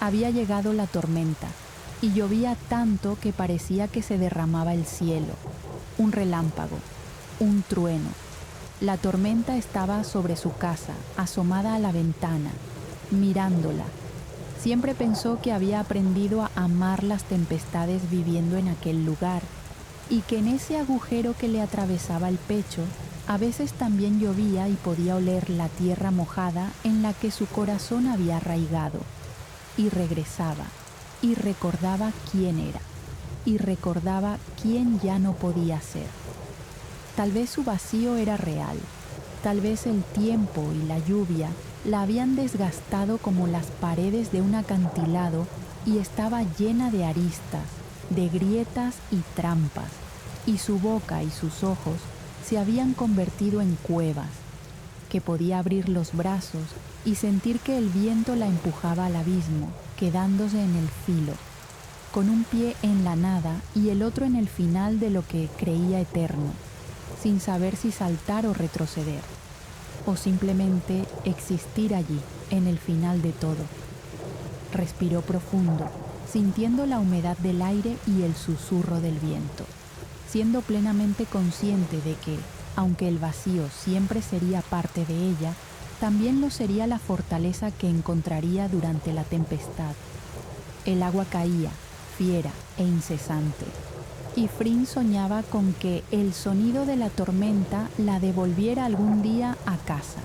Había llegado la tormenta y llovía tanto que parecía que se derramaba el cielo. Un relámpago, un trueno. La tormenta estaba sobre su casa, asomada a la ventana, mirándola. Siempre pensó que había aprendido a amar las tempestades viviendo en aquel lugar y que en ese agujero que le atravesaba el pecho, a veces también llovía y podía oler la tierra mojada en la que su corazón había arraigado. Y regresaba, y recordaba quién era, y recordaba quién ya no podía ser. Tal vez su vacío era real, tal vez el tiempo y la lluvia la habían desgastado como las paredes de un acantilado y estaba llena de aristas, de grietas y trampas, y su boca y sus ojos se habían convertido en cuevas, que podía abrir los brazos y sentir que el viento la empujaba al abismo, quedándose en el filo, con un pie en la nada y el otro en el final de lo que creía eterno, sin saber si saltar o retroceder, o simplemente existir allí, en el final de todo. Respiró profundo, sintiendo la humedad del aire y el susurro del viento, siendo plenamente consciente de que, aunque el vacío siempre sería parte de ella, también lo sería la fortaleza que encontraría durante la tempestad. El agua caía, fiera e incesante, y Frin soñaba con que el sonido de la tormenta la devolviera algún día a casa.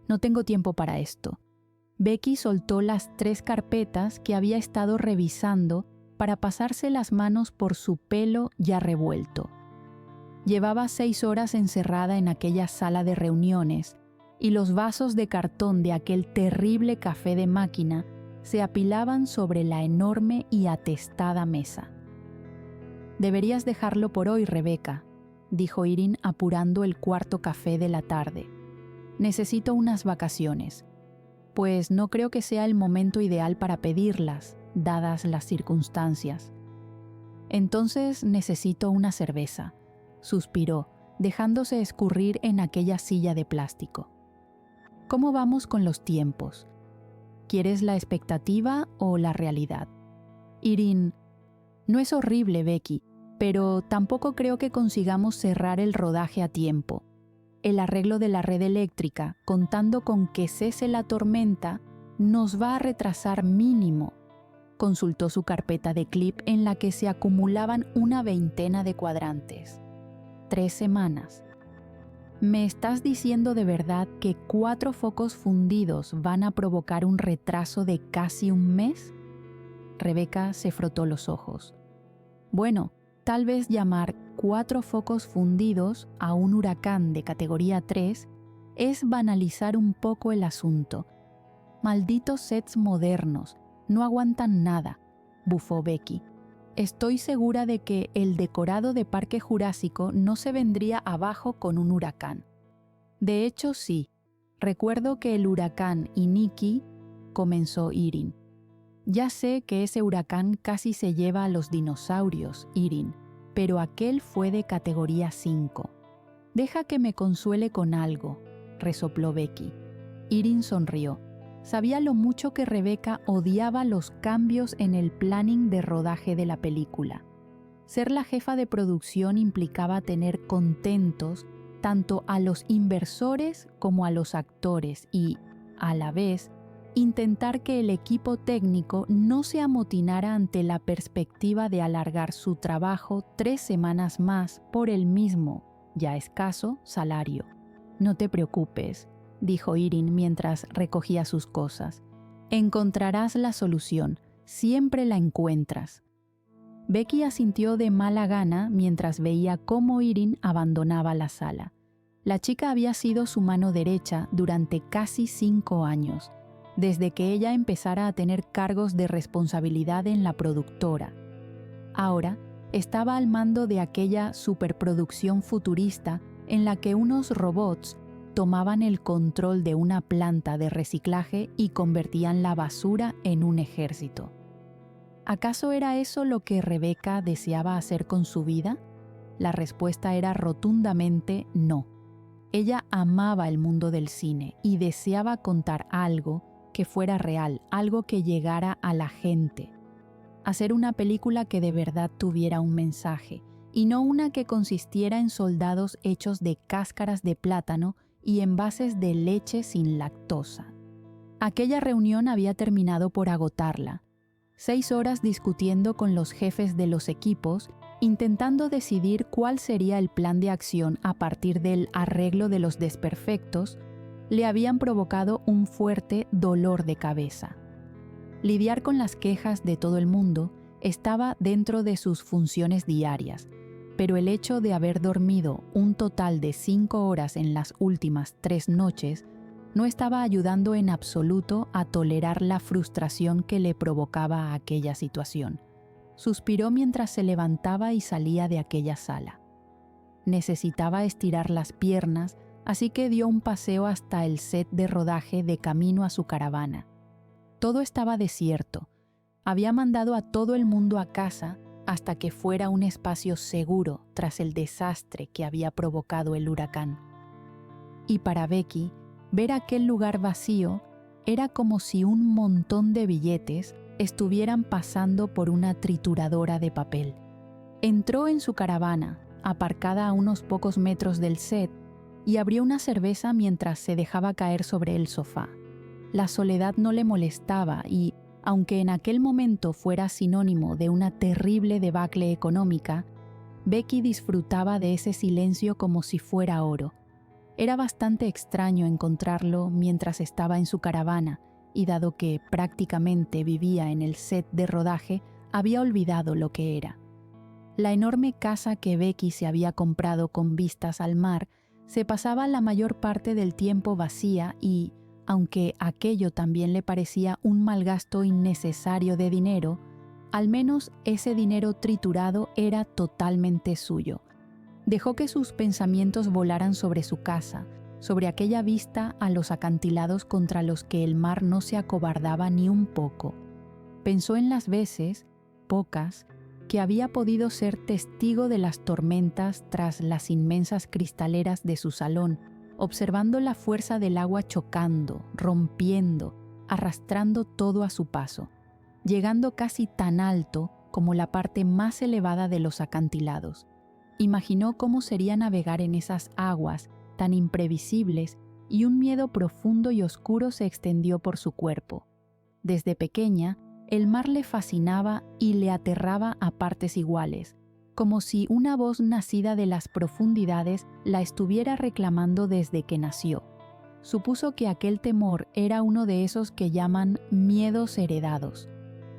No tengo tiempo para esto. Becky soltó las 3 carpetas que había estado revisando para pasarse las manos por su pelo ya revuelto. Llevaba 6 horas encerrada en aquella sala de reuniones y los vasos de cartón de aquel terrible café de máquina se apilaban sobre la enorme y atestada mesa. «Deberías dejarlo por hoy, Rebeca», dijo Erin apurando el cuarto café de la tarde. «Necesito unas vacaciones, pues no creo que sea el momento ideal para pedirlas, dadas las circunstancias». «Entonces necesito una cerveza», suspiró, dejándose escurrir en aquella silla de plástico. «¿Cómo vamos con los tiempos? ¿Quieres la expectativa o la realidad?» «Erin, no es horrible, Becky, pero tampoco creo que consigamos cerrar el rodaje a tiempo. El arreglo de la red eléctrica, contando con que cese la tormenta, nos va a retrasar mínimo». Consultó su carpeta de clip en la que se acumulaban una veintena de cuadrantes. 3 semanas. ¿Me estás diciendo de verdad que 4 focos fundidos van a provocar un retraso de casi un mes? Rebeca se frotó los ojos. Bueno, tal vez llamar 4 focos fundidos a un huracán de categoría 3 es banalizar un poco el asunto. Malditos sets modernos, no aguantan nada, bufó Becky. Estoy segura de que el decorado de Parque Jurásico no se vendría abajo con un huracán. De hecho, sí. Recuerdo que el huracán Iniki, comenzó Erin. Ya sé que ese huracán casi se lleva a los dinosaurios, Erin, pero aquel fue de categoría 5. Deja que me consuele con algo, resopló Becky. Erin sonrió. Sabía lo mucho que Rebeca odiaba los cambios en el planning de rodaje de la película. Ser la jefa de producción implicaba tener contentos tanto a los inversores como a los actores y, a la vez, intentar que el equipo técnico no se amotinara ante la perspectiva de alargar su trabajo 3 semanas más por el mismo, ya escaso, salario. «No te preocupes», dijo Erin mientras recogía sus cosas. «Encontrarás la solución, siempre la encuentras». Becky asintió de mala gana mientras veía cómo Erin abandonaba la sala. La chica había sido su mano derecha durante casi 5 años, desde que ella empezara a tener cargos de responsabilidad en la productora. Ahora estaba al mando de aquella superproducción futurista en la que unos robots tomaban el control de una planta de reciclaje y convertían la basura en un ejército. ¿Acaso era eso lo que Rebeca deseaba hacer con su vida? La respuesta era rotundamente no. Ella amaba el mundo del cine y deseaba contar algo que fuera real, algo que llegara a la gente. Hacer una película que de verdad tuviera un mensaje, y no una que consistiera en soldados hechos de cáscaras de plátano y envases de leche sin lactosa. Aquella reunión había terminado por agotarla. 6 horas discutiendo con los jefes de los equipos, intentando decidir cuál sería el plan de acción a partir del arreglo de los desperfectos, le habían provocado un fuerte dolor de cabeza. Lidiar con las quejas de todo el mundo estaba dentro de sus funciones diarias, pero el hecho de haber dormido un total de 5 horas en las últimas 3 noches no estaba ayudando en absoluto a tolerar la frustración que le provocaba aquella situación. Suspiró mientras se levantaba y salía de aquella sala. Necesitaba estirar las piernas, así que dio un paseo hasta el set de rodaje de camino a su caravana. Todo estaba desierto. Había mandado a todo el mundo a casa hasta que fuera un espacio seguro tras el desastre que había provocado el huracán. Y para Becky, ver aquel lugar vacío era como si un montón de billetes estuvieran pasando por una trituradora de papel. Entró en su caravana, aparcada a unos pocos metros del set, y abrió una cerveza mientras se dejaba caer sobre el sofá. La soledad no le molestaba y, aunque en aquel momento fuera sinónimo de una terrible debacle económica, Becky disfrutaba de ese silencio como si fuera oro. Era bastante extraño encontrarlo mientras estaba en su caravana, y dado que prácticamente vivía en el set de rodaje, había olvidado lo que era. La enorme casa que Becky se había comprado con vistas al mar se pasaba la mayor parte del tiempo vacía y, aunque aquello también le parecía un mal gasto innecesario de dinero, al menos ese dinero triturado era totalmente suyo. Dejó que sus pensamientos volaran sobre su casa, sobre aquella vista a los acantilados contra los que el mar no se acobardaba ni un poco. Pensó en las veces, pocas, que había podido ser testigo de las tormentas tras las inmensas cristaleras de su salón, observando la fuerza del agua chocando, rompiendo, arrastrando todo a su paso, llegando casi tan alto como la parte más elevada de los acantilados. Imaginó cómo sería navegar en esas aguas tan imprevisibles y un miedo profundo y oscuro se extendió por su cuerpo. Desde pequeña, el mar le fascinaba y le aterraba a partes iguales, como si una voz nacida de las profundidades la estuviera reclamando desde que nació. Supuso que aquel temor era uno de esos que llaman miedos heredados,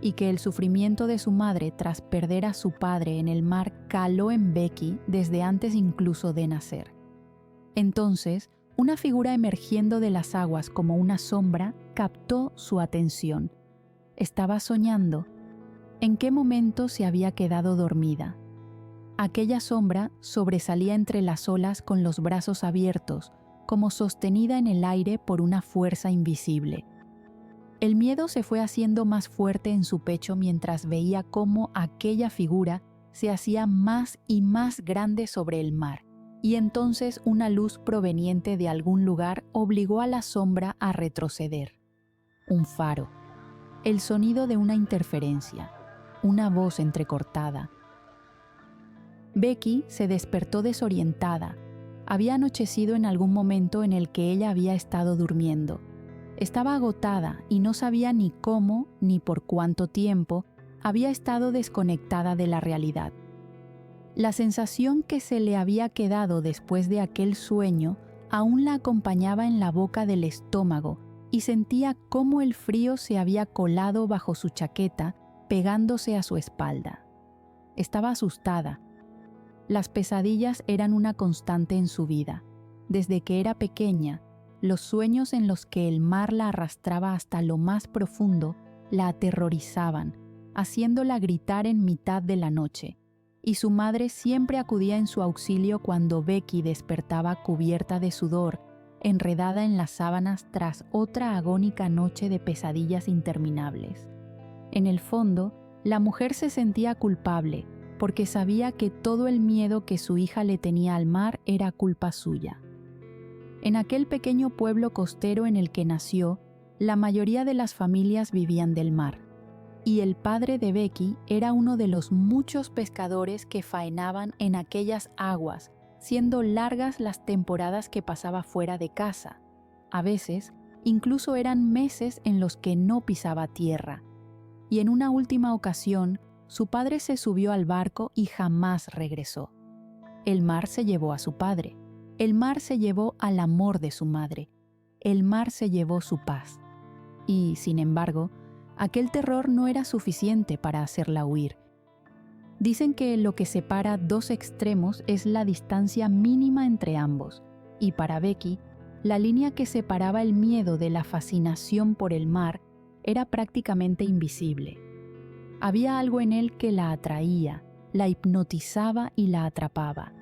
y que el sufrimiento de su madre tras perder a su padre en el mar caló en Becky desde antes incluso de nacer. Entonces, una figura emergiendo de las aguas como una sombra captó su atención. Estaba soñando. ¿En qué momento se había quedado dormida? Aquella sombra sobresalía entre las olas con los brazos abiertos, como sostenida en el aire por una fuerza invisible. El miedo se fue haciendo más fuerte en su pecho mientras veía cómo aquella figura se hacía más y más grande sobre el mar, y entonces una luz proveniente de algún lugar obligó a la sombra a retroceder. Un faro. El sonido de una interferencia. Una voz entrecortada. Becky se despertó desorientada. Había anochecido en algún momento en el que ella había estado durmiendo. Estaba agotada y no sabía ni cómo ni por cuánto tiempo había estado desconectada de la realidad. La sensación que se le había quedado después de aquel sueño aún la acompañaba en la boca del estómago y sentía cómo el frío se había colado bajo su chaqueta, pegándose a su espalda. Estaba asustada. Las pesadillas eran una constante en su vida. Desde que era pequeña, los sueños en los que el mar la arrastraba hasta lo más profundo la aterrorizaban, haciéndola gritar en mitad de la noche, y su madre siempre acudía en su auxilio cuando Becky despertaba cubierta de sudor, enredada en las sábanas tras otra agónica noche de pesadillas interminables. En el fondo, la mujer se sentía culpable, porque sabía que todo el miedo que su hija le tenía al mar era culpa suya. En aquel pequeño pueblo costero en el que nació, la mayoría de las familias vivían del mar, y el padre de Becky era uno de los muchos pescadores que faenaban en aquellas aguas, siendo largas las temporadas que pasaba fuera de casa. A veces, incluso eran meses en los que no pisaba tierra. Y en una última ocasión, su padre se subió al barco y jamás regresó. El mar se llevó a su padre. El mar se llevó al amor de su madre. El mar se llevó su paz. Y, sin embargo, aquel terror no era suficiente para hacerla huir. Dicen que lo que separa dos extremos es la distancia mínima entre ambos, y para Becky, la línea que separaba el miedo de la fascinación por el mar era prácticamente invisible. Había algo en él que la atraía, la hipnotizaba y la atrapaba.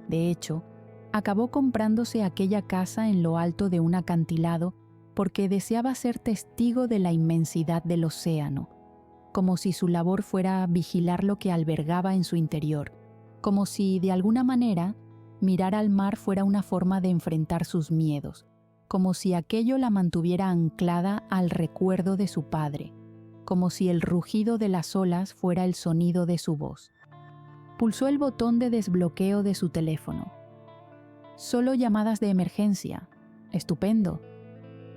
De hecho, acabó comprándose aquella casa en lo alto de un acantilado porque deseaba ser testigo de la inmensidad del océano, como si su labor fuera vigilar lo que albergaba en su interior, como si, de alguna manera, mirar al mar fuera una forma de enfrentar sus miedos, como si aquello la mantuviera anclada al recuerdo de su padre, como si el rugido de las olas fuera el sonido de su voz. Pulsó el botón de desbloqueo de su teléfono. Solo llamadas de emergencia. Estupendo.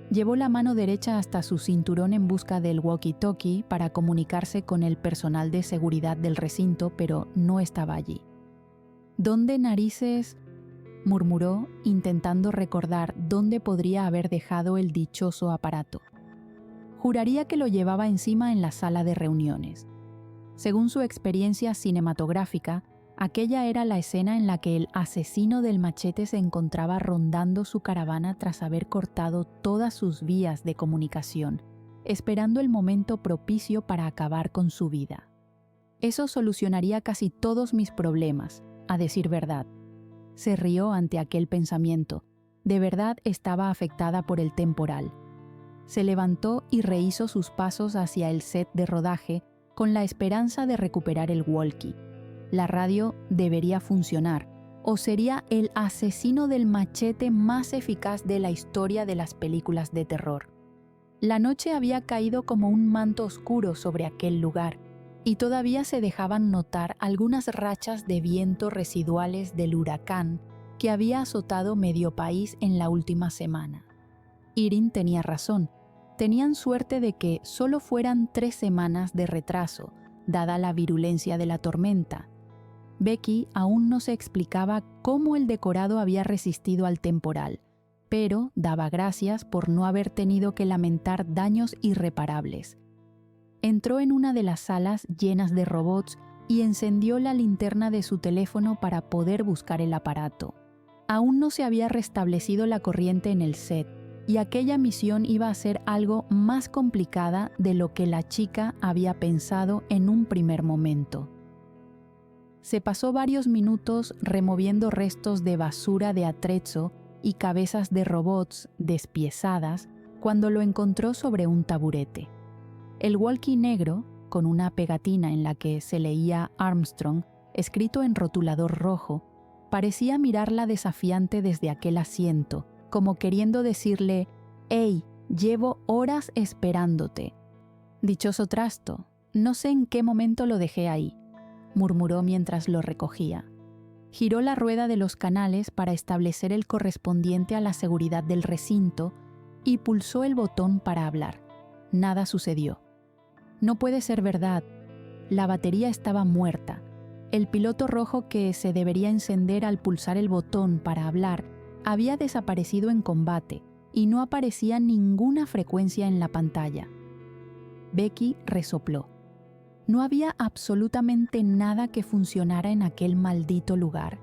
Llevó la mano derecha hasta su cinturón en busca del walkie-talkie para comunicarse con el personal de seguridad del recinto, pero no estaba allí. ¿Dónde narices? Murmuró, intentando recordar dónde podría haber dejado el dichoso aparato. Juraría que lo llevaba encima en la sala de reuniones. Según su experiencia cinematográfica, aquella era la escena en la que el asesino del machete se encontraba rondando su caravana tras haber cortado todas sus vías de comunicación, esperando el momento propicio para acabar con su vida. Eso solucionaría casi todos mis problemas, a decir verdad. Se rió ante aquel pensamiento. De verdad estaba afectada por el temporal. Se levantó y rehizo sus pasos hacia el set de rodaje con la esperanza de recuperar el walkie. La radio debería funcionar, o sería el asesino del machete más eficaz de la historia de las películas de terror. La noche había caído como un manto oscuro sobre aquel lugar, y todavía se dejaban notar algunas rachas de viento residuales del huracán que había azotado medio país en la última semana. Erin tenía razón. Tenían suerte de que solo fueran 3 semanas de retraso, dada la virulencia de la tormenta. Becky aún no se explicaba cómo el decorado había resistido al temporal, pero daba gracias por no haber tenido que lamentar daños irreparables. Entró en una de las salas llenas de robots y encendió la linterna de su teléfono para poder buscar el aparato. Aún no se había restablecido la corriente en el set, y aquella misión iba a ser algo más complicada de lo que la chica había pensado en un primer momento. Se pasó varios minutos removiendo restos de basura de atrezo y cabezas de robots despiezadas cuando lo encontró sobre un taburete. El walkie negro, con una pegatina en la que se leía Armstrong, escrito en rotulador rojo, parecía mirarla desafiante desde aquel asiento, como queriendo decirle: «Hey, llevo horas esperándote». «Dichoso trasto, no sé en qué momento lo dejé ahí», murmuró mientras lo recogía. Giró la rueda de los canales para establecer el correspondiente a la seguridad del recinto y pulsó el botón para hablar. Nada sucedió. No puede ser verdad. La batería estaba muerta. El piloto rojo que se debería encender al pulsar el botón para hablar había desaparecido en combate y no aparecía ninguna frecuencia en la pantalla. Becky resopló. No había absolutamente nada que funcionara en aquel maldito lugar.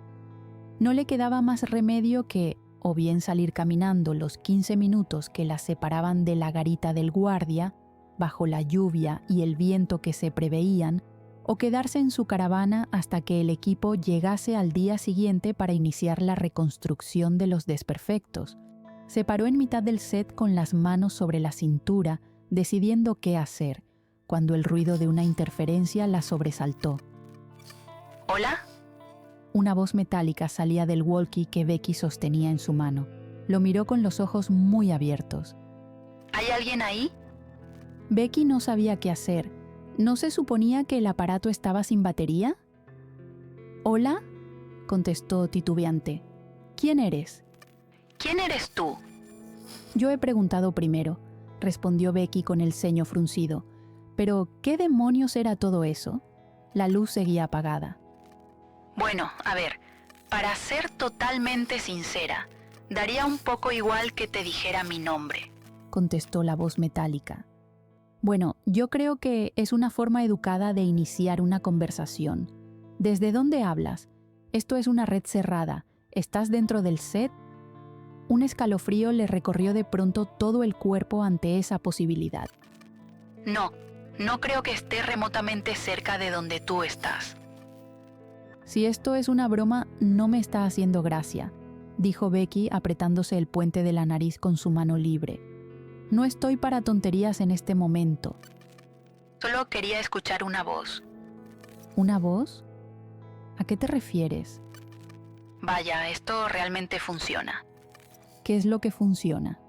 No le quedaba más remedio que o bien salir caminando los 15 minutos que la separaban de la garita del guardia, bajo la lluvia y el viento que se preveían, o quedarse en su caravana hasta que el equipo llegase al día siguiente para iniciar la reconstrucción de los desperfectos. Se paró en mitad del set con las manos sobre la cintura, decidiendo qué hacer, cuando el ruido de una interferencia la sobresaltó. ¿Hola? Una voz metálica salía del walkie que Becky sostenía en su mano. Lo miró con los ojos muy abiertos. ¿Hay alguien ahí? Becky no sabía qué hacer. ¿No se suponía que el aparato estaba sin batería? «¿Hola?», contestó titubeante. «¿Quién eres?». ¿Quién eres tú? «Yo he preguntado primero», respondió Becky con el ceño fruncido. «Pero, ¿qué demonios era todo eso?». La luz seguía apagada. Bueno, a ver, para ser totalmente sincera, daría un poco igual que te dijera mi nombre, contestó la voz metálica. «Bueno, yo creo que es una forma educada de iniciar una conversación. ¿Desde dónde hablas? Esto es una red cerrada. ¿Estás dentro del set?». Un escalofrío le recorrió de pronto todo el cuerpo ante esa posibilidad. No creo que esté remotamente cerca de donde tú estás. «Si esto es una broma, no me está haciendo gracia», dijo Becky apretándose el puente de la nariz con su mano libre. «No estoy para tonterías en este momento». Solo quería escuchar una voz. ¿Una voz? ¿A qué te refieres? Vaya, esto realmente funciona. ¿Qué es lo que funciona?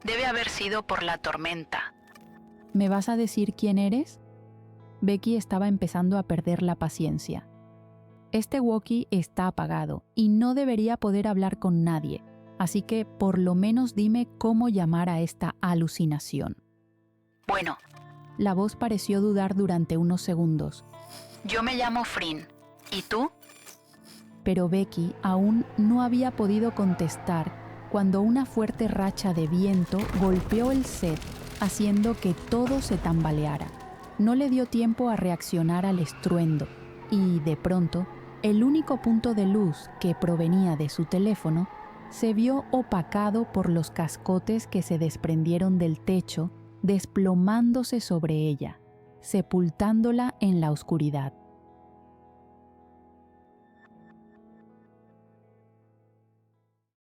Debe haber sido por la tormenta. ¿Me vas a decir quién eres? Becky estaba empezando a perder la paciencia. Este walkie está apagado y no debería poder hablar con nadie, así que por lo menos dime cómo llamar a esta alucinación. Bueno. La voz pareció dudar durante unos segundos. Yo me llamo Frin. ¿Y tú? Pero Becky aún no había podido contestar cuando una fuerte racha de viento golpeó el set, haciendo que todo se tambaleara. No le dio tiempo a reaccionar al estruendo y, de pronto, el único punto de luz que provenía de su teléfono se vio opacado por los cascotes que se desprendieron del techo, desplomándose sobre ella, sepultándola en la oscuridad.